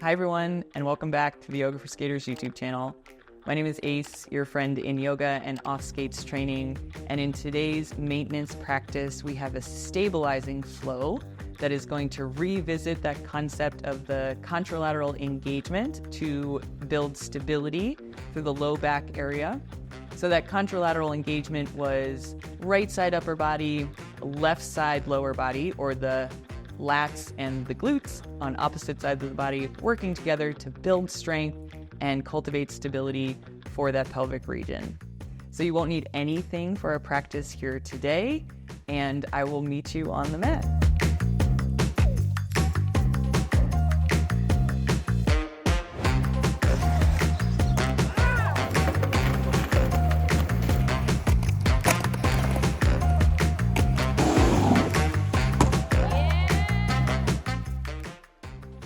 Hi everyone, and welcome back to the Yoga for Skaters YouTube channel. My name is Ace, your friend in yoga and off skates training, and in today's maintenance practice, we have a stabilizing flow that is going to revisit that concept of the contralateral engagement to build stability through the low back area. So that contralateral engagement was right side upper body, left side lower body, or the lats and the glutes on opposite sides of the body working together to build strength and cultivate stability for that pelvic region. So you won't need anything for our practice here today, and I will meet you on the mat.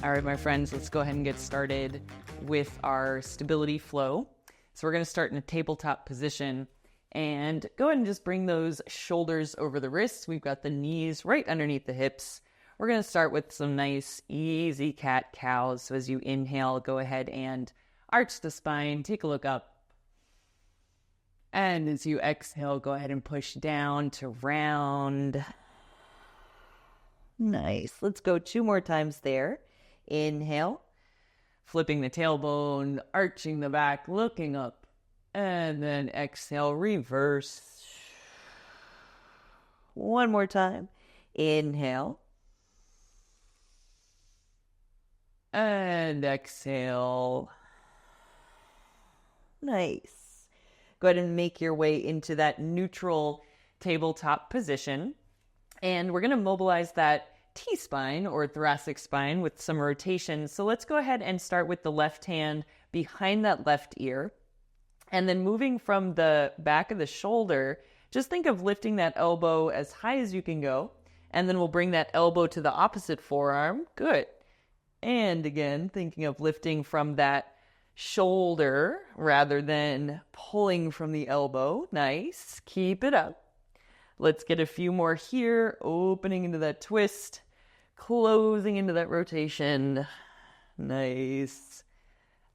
All right, my friends, let's go ahead and get started with our stability flow. So we're going to start in a tabletop position and go ahead and just bring those shoulders over the wrists. We've got the knees right underneath the hips. We're going to start with some nice, easy cat-cows. So as you inhale, go ahead and arch the spine, take a look up. And as you exhale, go ahead and push down to round. Nice. Let's go 2 more times there. Inhale, flipping the tailbone, arching the back, looking up, and then exhale, reverse. 1 more time. Inhale, and exhale. Nice. Go ahead and make your way into that neutral tabletop position, and we're going to mobilize that T-spine or thoracic spine with some rotation. So let's go ahead and start with the left hand behind that left ear. And then moving from the back of the shoulder, just think of lifting that elbow as high as you can go. And then we'll bring that elbow to the opposite forearm. Good. And again, thinking of lifting from that shoulder rather than pulling from the elbow. Nice. Keep it up. Let's get a few more here, opening into that twist, closing into that rotation. Nice.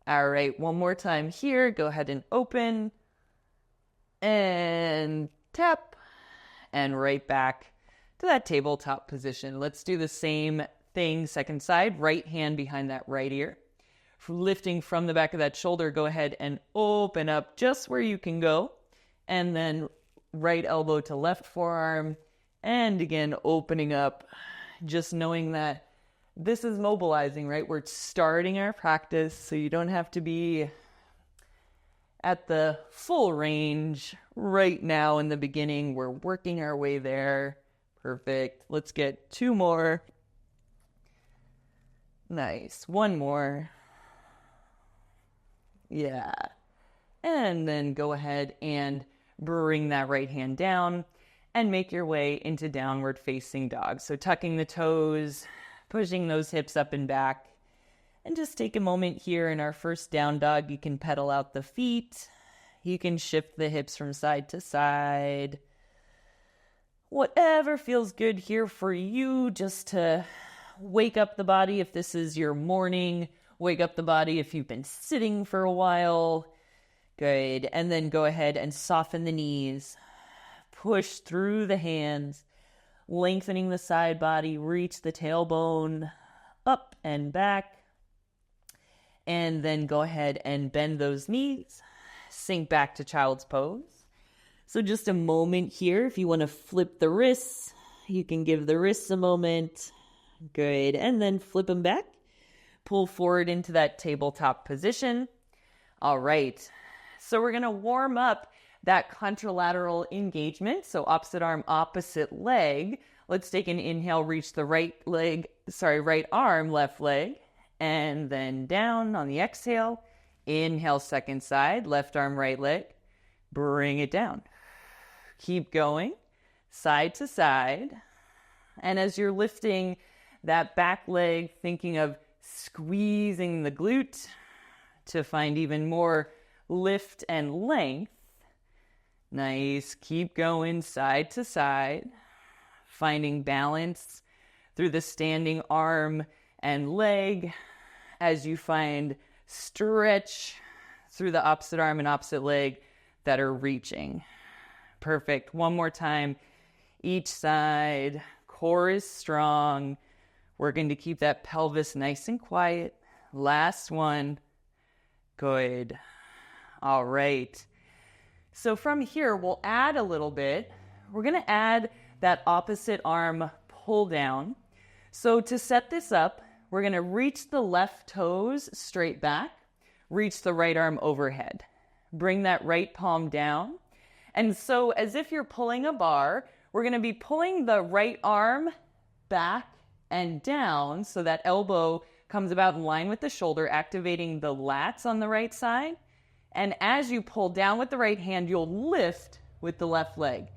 All right, 1 more time here. Go ahead and open and tap and right back to that tabletop position. Let's do the same thing, second side, right hand behind that right ear. Lifting from the back of that shoulder, go ahead and open up just where you can go. And then right elbow to left forearm, and again, opening up, just knowing that this is mobilizing, right? We're starting our practice, so you don't have to be at the full range right now in the beginning. We're working our way there. Perfect. Let's get 2 more. Nice. 1 more. Yeah. And then go ahead and bring that right hand down and make your way into downward facing dog. So tucking the toes, pushing those hips up and back. And just take a moment here in our first down dog. You can pedal out the feet. You can shift the hips from side to side. Whatever feels good here for you, just to wake up the body if this is your morning. Wake up the body if you've been sitting for a while. Good. And then go ahead and soften the knees. Push through the hands, lengthening the side body, reach the tailbone up and back. And then go ahead and bend those knees, sink back to child's pose. So just a moment here. If you want to flip the wrists, you can give the wrists a moment. Good. And then flip them back. Pull forward into that tabletop position. All right. So we're going to warm up that contralateral engagement. So opposite arm, opposite leg. Let's take an inhale, reach the right arm, left leg, and then down on the exhale. Inhale, second side, left arm, right leg. Bring it down. Keep going, side to side. And as you're lifting that back leg, thinking of squeezing the glute to find even more lift and length. Nice. Keep going side to side, finding balance through the standing arm and leg as you find stretch through the opposite arm and opposite leg that are reaching. Perfect. One more time. Each side. Core is strong. We're going to keep that pelvis nice and quiet. Last one. Good. All right. So from here, we'll add a little bit. We're going to add that opposite arm pull down. So to set this up, we're going to reach the left toes straight back, reach the right arm overhead. Bring that right palm down. And so as if you're pulling a bar, we're going to be pulling the right arm back and down so that elbow comes about in line with the shoulder, activating the lats on the right side. And as you pull down with the right hand, you'll lift with the left leg.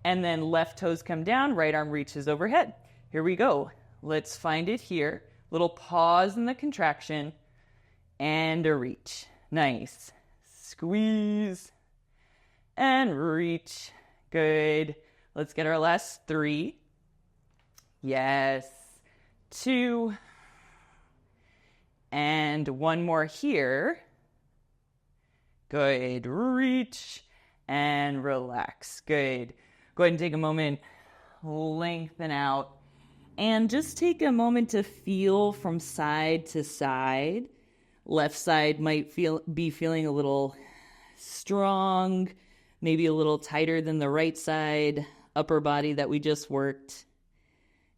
And then left toes come down, right arm reaches overhead. Here we go. Let's find it here. Little pause in the contraction and a reach. Nice. Squeeze and reach. Good. Let's get our last 3. Yes. 2. And one more here. Good. Reach and relax. Good. Go ahead and take a moment, lengthen out, and just take a moment to feel from side to side. Left side might be feeling a little strong, maybe a little tighter than the right side, upper body that we just worked.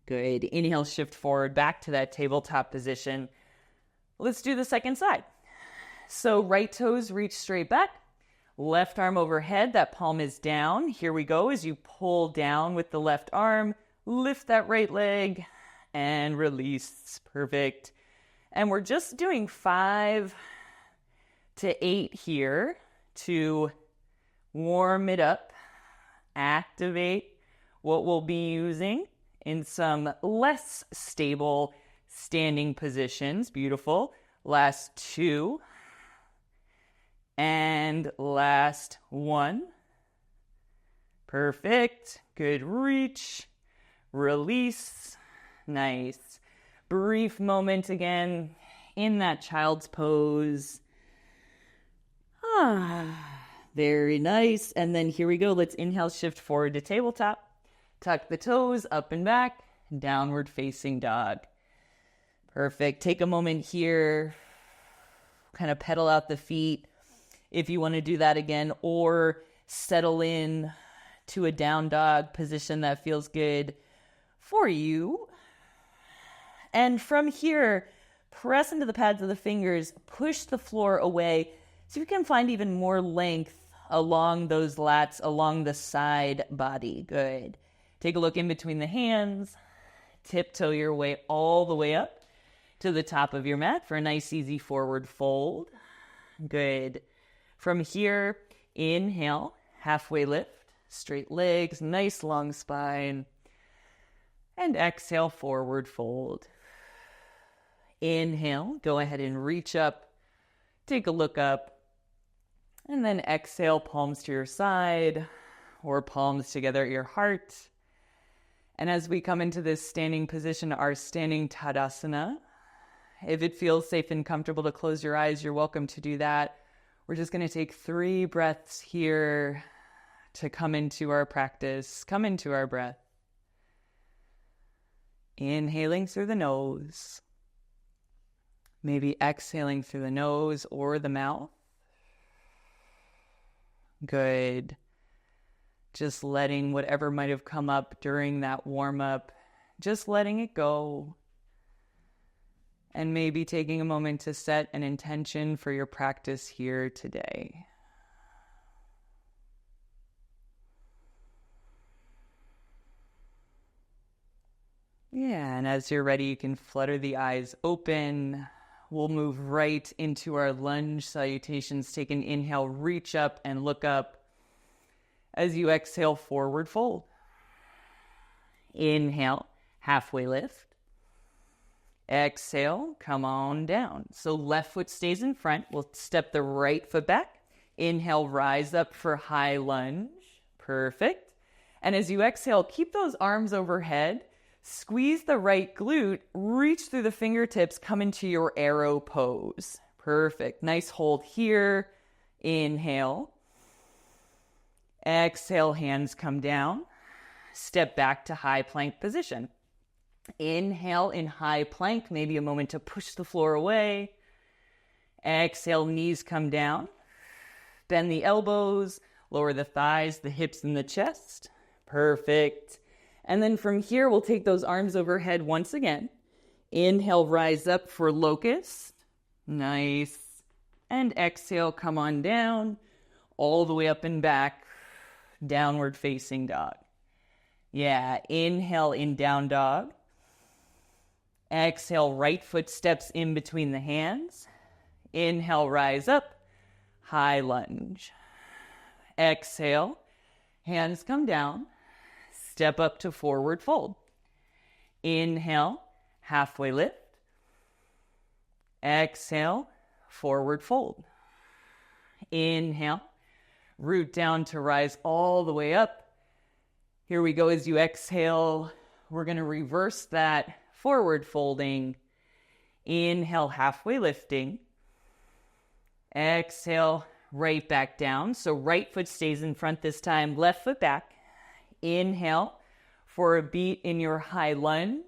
Good. Inhale, shift forward back to that tabletop position. Let's do the second side. So right toes reach straight back. Left arm overhead, that palm is down. Here we go as you pull down with the left arm, lift that right leg and release. Perfect. And we're just doing 5 to 8 here to warm it up, activate what we'll be using in some less stable standing positions. Beautiful. Last 2. And last 1. Perfect. Good reach. Release. Nice. Brief moment again in that child's pose. Very nice. And then here we go. Let's inhale, shift forward to tabletop. Tuck the toes up and back. Downward facing dog. Perfect. Take a moment here. Kind of pedal out the feet if you want to do that again, or settle in to a down dog position that feels good for you. And from here, press into the pads of the fingers, push the floor away so you can find even more length along those lats, along the side body. Good. Take a look in between the hands, tiptoe your way all the way up to the top of your mat for a nice easy forward fold. Good. From here, inhale, halfway lift, straight legs, nice long spine. And exhale, forward fold. Inhale, go ahead and reach up, take a look up. And then exhale, palms to your side or palms together at your heart. And as we come into this standing position, our standing Tadasana, if it feels safe and comfortable to close your eyes, you're welcome to do that. We're just going to take 3 breaths here to come into our practice, come into our breath. Inhaling through the nose. Maybe exhaling through the nose or the mouth. Good. Just letting whatever might have come up during that warm-up, just letting it go. And maybe taking a moment to set an intention for your practice here today. Yeah, and as you're ready, you can flutter the eyes open. We'll move right into our lunge salutations. Take an inhale, reach up and look up. As you exhale, forward fold. Inhale, halfway lift. Exhale, come on down. So left foot stays in front. We'll step the right foot back. Inhale, rise up for high lunge. Perfect. And as you exhale, keep those arms overhead Squeeze the right glute, reach through the fingertips, come into your arrow pose. Perfect. Nice hold here. Inhale. Exhale, hands come down. Step back to high plank position. Inhale in high plank, maybe a moment to push the floor away. Exhale, knees come down. Bend the elbows, lower the thighs, the hips, and the chest. Perfect. And then from here, we'll take those arms overhead once again. Inhale, rise up for locust. Nice. And exhale, come on down, all the way up and back, downward facing dog. Yeah, inhale in down dog. Exhale, right foot steps in between the hands. Inhale, rise up, high lunge. Exhale, hands come down, step up to forward fold. Inhale, halfway lift. Exhale, forward fold. Inhale, root down to rise all the way up. Here we go. As you exhale, we're going to reverse that forward folding. Inhale, halfway lifting. Exhale, right back down. So right foot stays in front this time, left foot back. Inhale for a beat in your high lunge.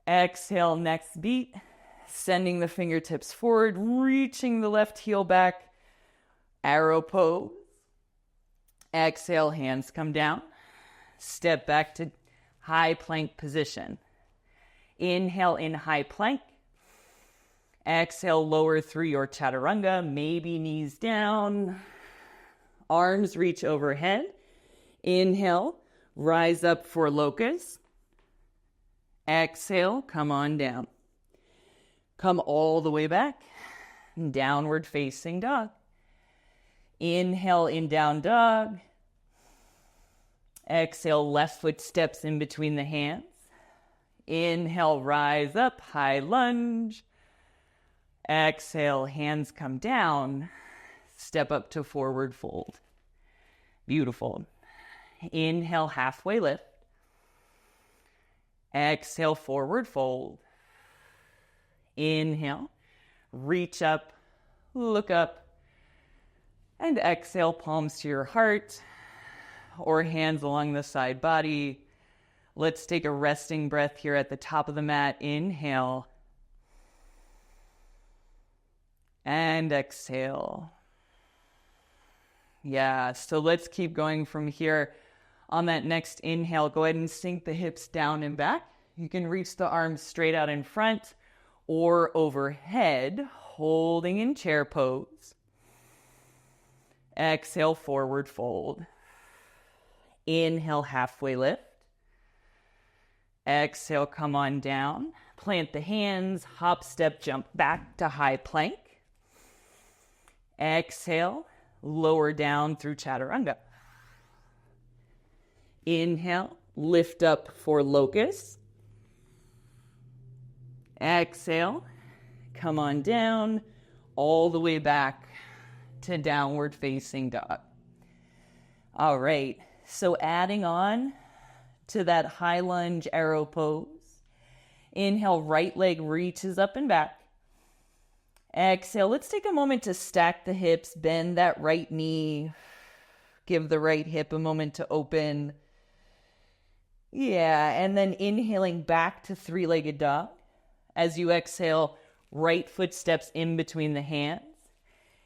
Exhale, next beat. Sending the fingertips forward, reaching the left heel back. Arrow pose. Exhale, hands come down. Step back to high plank position. Inhale in high plank. Exhale, lower through your chaturanga, maybe knees down. Arms reach overhead. Inhale, rise up for locust. Exhale, come on down. Come all the way back. Downward facing dog. Inhale in down dog. Exhale, left foot steps in between the hands. Inhale, rise up, high lunge. Exhale, hands come down. Step up to forward fold. Beautiful. Inhale, halfway lift. Exhale, forward fold. Inhale, reach up, look up, and exhale, palms to your heart or hands along the side body. Let's take a resting breath here at the top of the mat. Inhale and exhale. Yeah, so let's keep going from here. On that next inhale, go ahead and sink the hips down and back. You can reach the arms straight out in front or overhead, holding in chair pose. Exhale, forward fold. Inhale, halfway lift. Exhale, come on down. Plant the hands, hop, step, jump back to high plank. Exhale, lower down through chaturanga. Inhale, lift up for locust. Exhale, come on down, all the way back to downward facing dog. All right, so adding on to that high lunge arrow pose. Inhale, right leg reaches up and back. Exhale, let's take a moment to stack the hips, bend that right knee. Give the right hip a moment to open. Yeah, and then inhaling back to three-legged dog. As you exhale, right foot steps in between the hands.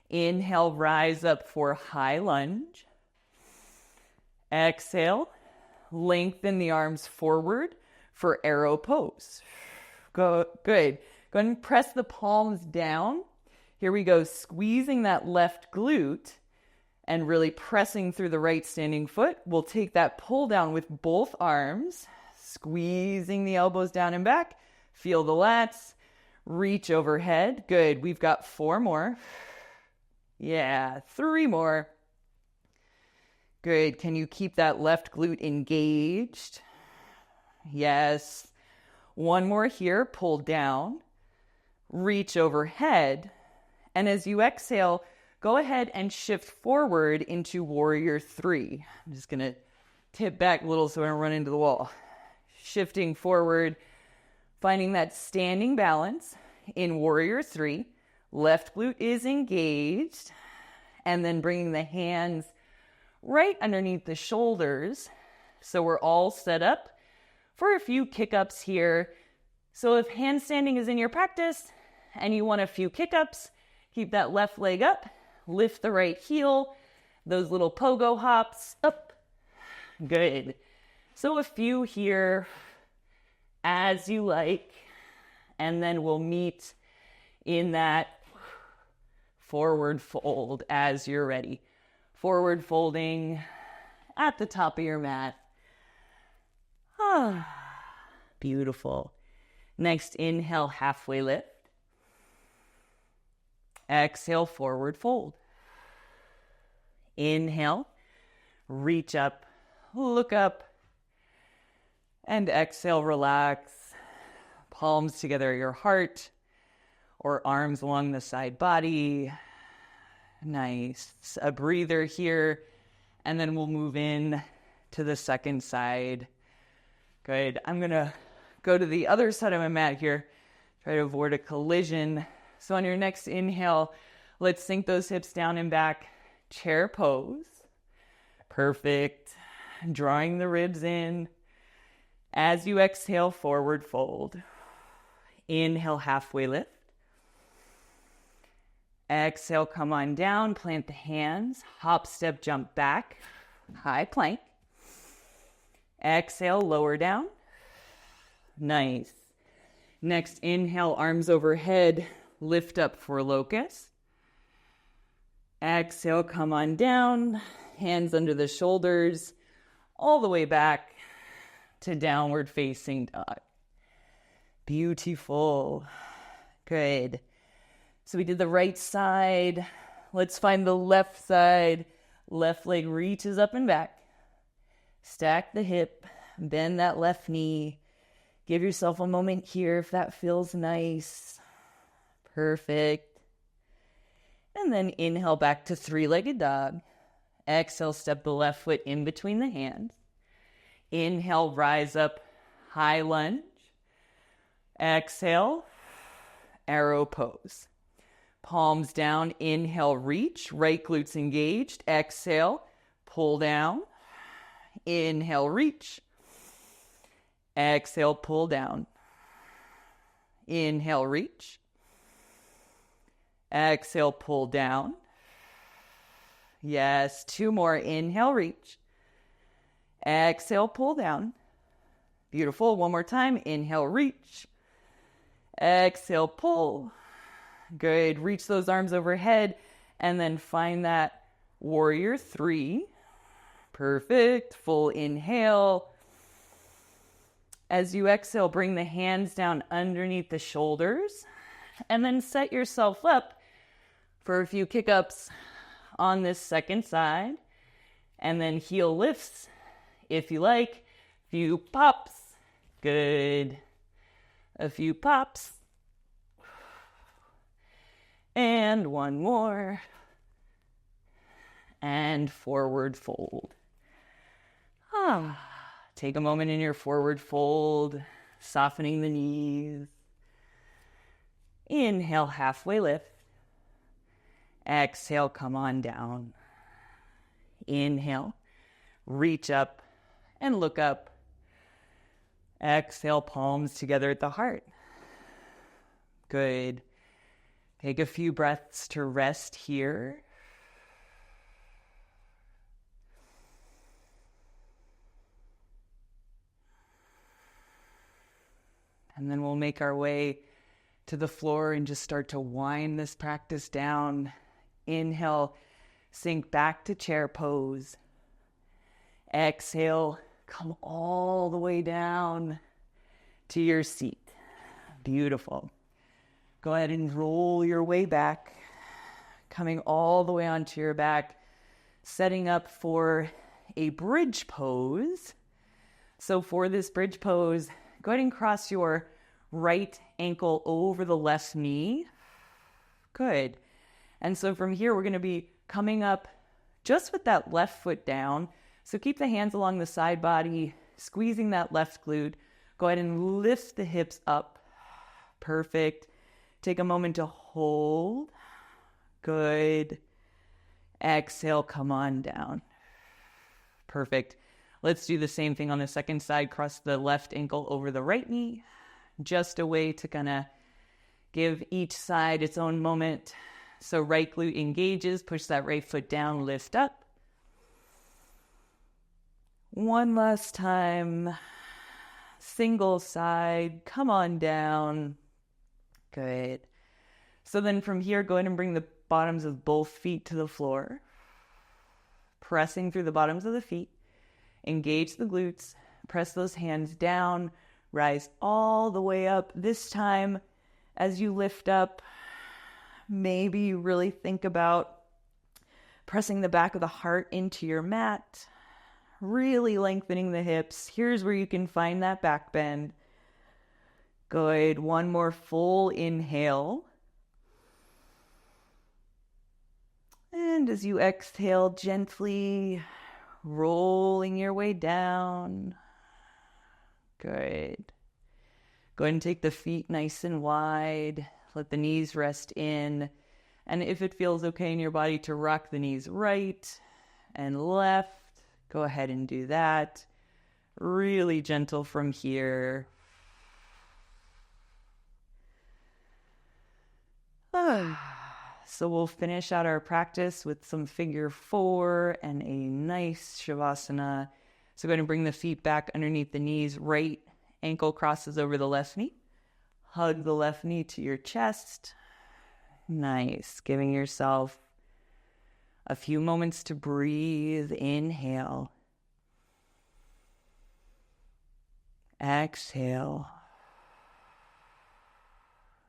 Inhale, rise up for high lunge. Exhale, lengthen the arms forward for arrow pose. Good. Go ahead and press the palms down. Here we go, squeezing that left glute and really pressing through the right standing foot. We'll take that pull down with both arms, squeezing the elbows down and back. Feel the lats, reach overhead. Good, we've got 4 more. Yeah, 3 more. Good, can you keep that left glute engaged? Yes. 1 more here, pull down, reach overhead. And as you exhale, go ahead and shift forward into warrior 3. I'm just gonna tip back a little so I don't run into the wall. shifting forward, finding that standing balance in warrior three. Left glute is engaged, and then bringing the hands right underneath the shoulders. So we're all set up for a few kick-ups here. So if handstanding is in your practice and you want a few kick-ups, keep that left leg up, lift the right heel, those little pogo hops up. Good. So a few here as you like, and then we'll meet in that forward fold as you're ready. Forward folding at the top of your mat. Ah, beautiful. Next, inhale, halfway lift. Exhale, forward fold. Inhale, reach up, look up, and exhale, relax. Palms together at your heart or arms along the side body. Nice. A breather here, and then we'll move in to the second side. Good. I'm going to go to the other side of my mat here. Try to avoid a collision. So on your next inhale, let's sink those hips down and back. Chair pose. Perfect. Drawing the ribs in. As you exhale, forward fold. Inhale, halfway lift. Exhale, come on down, plant the hands, hop, step, jump back, high plank. Exhale, lower down. Nice. Next, inhale, arms overhead, lift up for locust. Exhale, come on down, hands under the shoulders, all the way back to downward facing dog. Beautiful. Good. So we did the right side. Let's find the left side. Left leg reaches up and back. Stack the hip. Bend that left knee. Give yourself a moment here if that feels nice. Perfect. And then inhale back to three-legged dog. Exhale, step the left foot in between the hands. Inhale, rise up, high lunge. Exhale, arrow pose. Palms down, inhale, reach, right glutes engaged. Exhale, pull down. Inhale, reach. Exhale, pull down. Inhale, reach. Exhale, pull down. Yes, two more. Inhale, reach. Exhale, pull down. Beautiful. One more time. Inhale, reach. Exhale, pull. Good. Reach those arms overhead and then find that warrior three. Perfect. Full inhale. As you exhale, bring the hands down underneath the shoulders and then set yourself up for a few kick-ups on this second side. And then heel lifts if you like. Few pops. Good. A few pops. And one more. And forward fold. Take a moment in your forward fold, softening the knees. Inhale, halfway lift. Exhale, come on down. Inhale, reach up and look up. Exhale, palms together at the heart. Good. Take a few breaths to rest here. And then we'll make our way to the floor and just start to wind this practice down. Inhale, sink back to chair pose. Exhale, come all the way down to your seat. Beautiful. Go ahead and roll your way back, coming all the way onto your back, setting up for a bridge pose. So for this bridge pose, go ahead and cross your right ankle over the left knee. Good. And so from here, we're going to be coming up just with that left foot down. So keep the hands along the side body, squeezing that left glute. Go ahead and lift the hips up. Perfect. Take a moment to hold. Good. Exhale, come on down. Perfect. Let's do the same thing on the second side. Cross the left ankle over the right knee. Just a way to kind of give each side its own moment. So right glute engages, push that right foot down, lift up. One last time. Single side, come on down. Good. So then from here, go ahead and bring the bottoms of both feet to the floor. Pressing through the bottoms of the feet. Engage the glutes. Press those hands down. Rise all the way up. This time, as you lift up, maybe you really think about pressing the back of the heart into your mat, really lengthening the hips. Here's where you can find that back bend. Good. One more full inhale. And as you exhale, gently rolling your way down. Good. Go ahead and take the feet nice and wide. Let the knees rest in. And if it feels okay in your body to rock the knees right and left, go ahead and do that. Really gentle from here. So we'll finish out our practice with some figure 4 and a nice shavasana. So go ahead and bring the feet back underneath the knees. Right ankle crosses over the left knee. Hug the left knee to your chest. Nice. Giving yourself a few moments to breathe. Inhale. Exhale.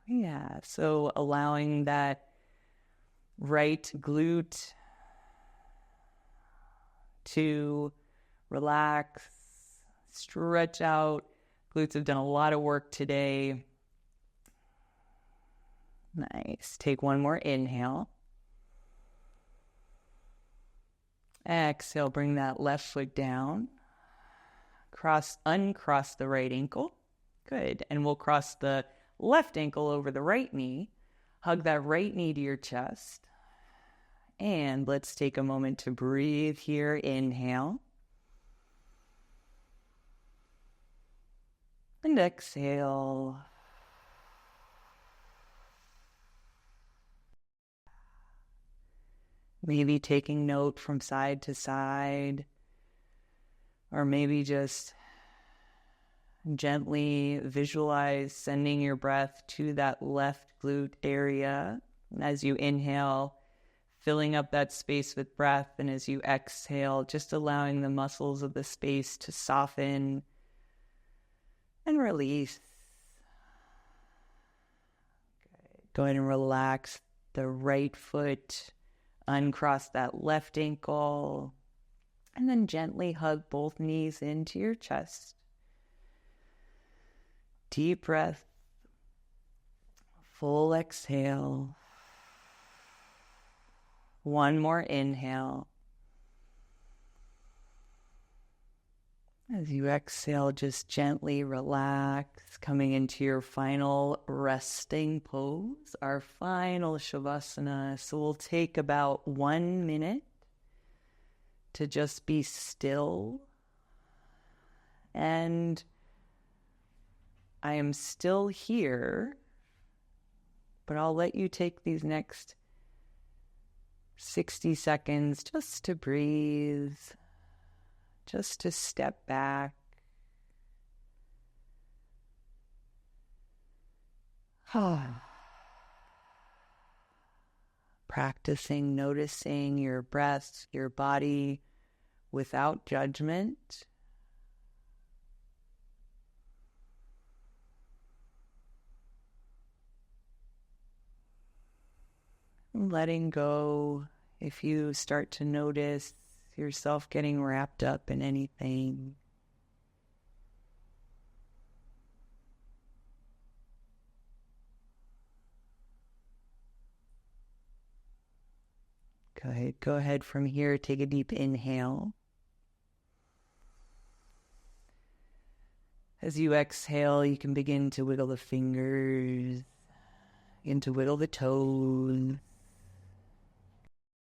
Yeah, so allowing that right glute to relax, stretch out. Glutes have done a lot of work today. Nice. Take one more inhale. Exhale, bring that left foot down. Uncross the right ankle. Good. And we'll cross the left ankle over the right knee. Hug that right knee to your chest. And let's take a moment to breathe here. Inhale. And exhale. Maybe taking note from side to side, or maybe just gently visualize sending your breath to that left glute area. And as you inhale, filling up that space with breath, and as you exhale, just allowing the muscles of the space to soften and release. Good. Go ahead and relax the right foot. Uncross that left ankle, and then gently hug both knees into your chest. Deep breath, full exhale. One more inhale. As you exhale, just gently relax, coming into your final resting pose, our final shavasana. So we'll take about 1 minute to just be still. And I am still here, but I'll let you take these next 60 seconds just to breathe. Just to step back. Practicing noticing your breath, your body without judgment. Letting go if you start to notice yourself getting wrapped up in anything. Go ahead from here, take a deep inhale. As you exhale, you can begin to wiggle the fingers, begin to wiggle the toes.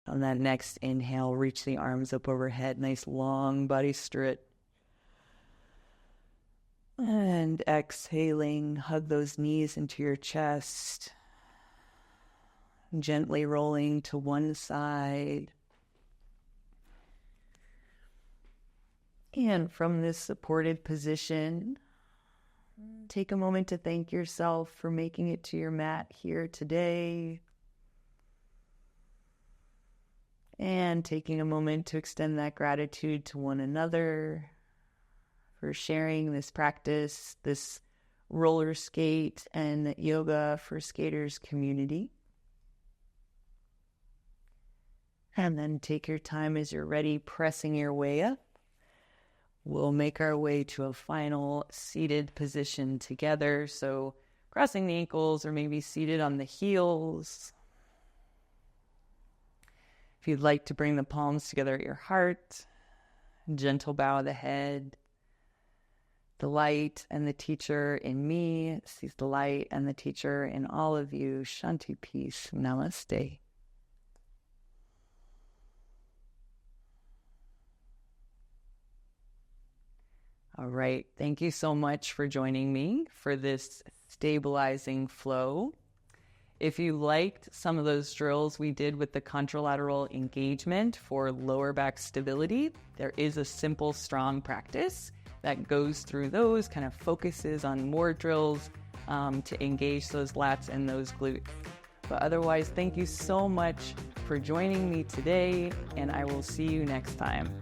On that next inhale, reach the arms up overhead, nice long body stretch. And exhaling, hug those knees into your chest, gently rolling to one side. And from this supported position, take a moment to thank yourself for making it to your mat here today. And taking a moment to extend that gratitude to one another for sharing this practice, this roller skate and yoga for skaters community. And then take your time as you're ready, pressing your way up. We'll make our way to a final seated position together. So crossing the ankles or maybe seated on the heels. If you'd like to bring the palms together at your heart, gentle bow of the head. The light and the teacher in me sees the light and the teacher in all of you. Shanti, peace. Namaste. All right. Thank you so much for joining me for this stabilizing flow. If you liked some of those drills we did with the contralateral engagement for lower back stability, there is a simple, strong practice that goes through those, kind of focuses on more drills to engage those lats and those glutes. But otherwise, thank you so much for joining me today, and I will see you next time.